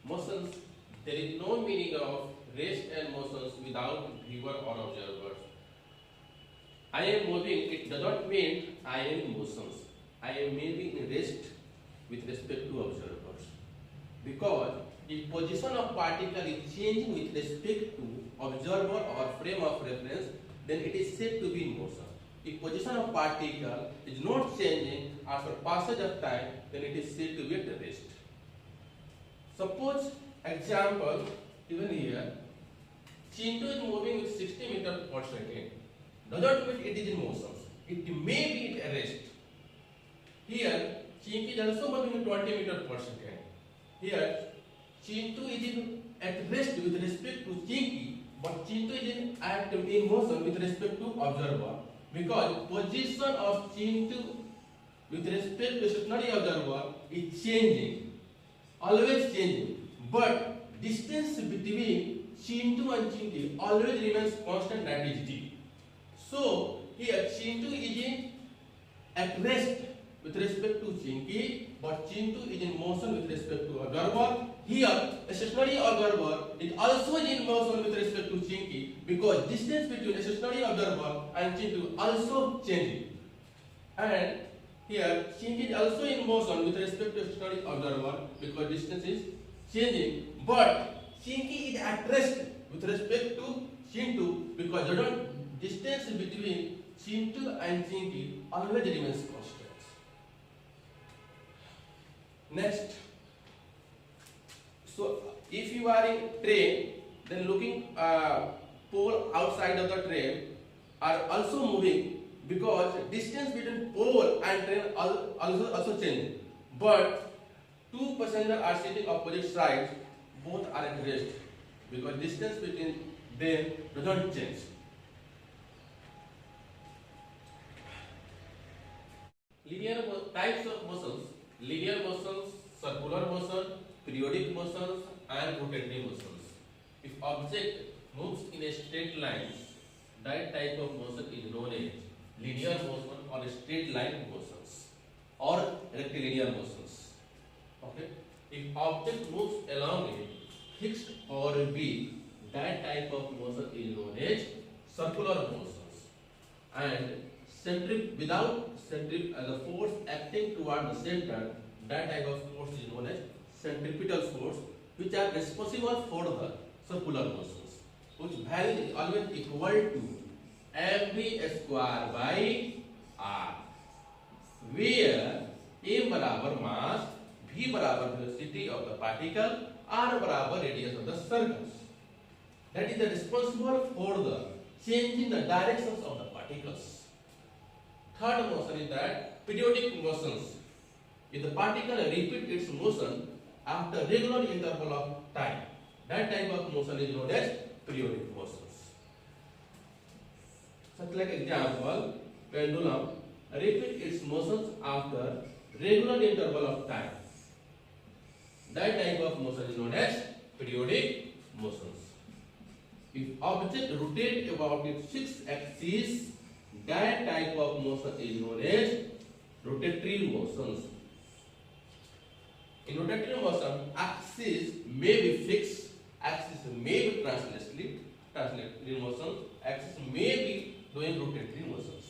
motions, there is no meaning of rest and motions without viewer or observers. I am moving, it does not mean I am in motions. I am moving in rest with respect to observers. Because if position of particle is changing with respect to observer or frame of reference, then it is said to be in motion. If position of particle is not changing after passage of time, then it is said to be at rest. Suppose example given here, Chintu is moving with 60 meters per second. Does not mean it is in motion. It may be at rest. Here, Chintu is also moving with 20 meters per second. Here, Chintu is at rest with respect to Chinky, but Chintu is in motion with respect to observer, because position of Chintu with respect to stationary observer is changing, always changing, but distance between Chintu and Chinky always remains constant, that is d. So here Chintu is at rest with respect to Chinky, but Chintu is in motion with respect to observer. Here, a stationary observer is also in motion with respect to Chinky, because distance between a stationary observer and Chintu also changing. And here, Chinky is also in motion with respect to a stationary observer, because distance is changing. But Chinky is at rest with respect to Chintu, because the distance between Chintu and Chinky always remains constant. Next, so if you are in train, then looking pole outside of the train are also moving, because distance between pole and train also changing. But two passengers are sitting opposite sides, both are at rest, because distance between them does not change. Linear types of motions: linear motions, circular motion, periodic motions, and rotatory motions. If object moves in a straight line, that type of motion is known as linear motion or straight line motions or rectilinear motions. Okay? If object moves along a fixed orbit, that type of motion is known as circular motions. And without the force acting toward the center, that type of force is known as centripetal force, which are responsible for the circular motions, which value is always equal to mv square by r, where m बराबर mass, v बराबर velocity of the particle, r बराबर radius of the circle. That is the responsible for the change in the directions of the particles. Third motion is that periodic motions. If the particle repeats its motion after regular interval of time, that type of motion is known as periodic motions. Such like example, pendulum repeats its motions after regular interval of time. That type of motion is known as periodic motions. If object rotates about its fixed axis, that type of motion is known as rotatory motions. In rotatory motion, axis may be fixed, axis may be translated motion, axis may be doing rotatory motions.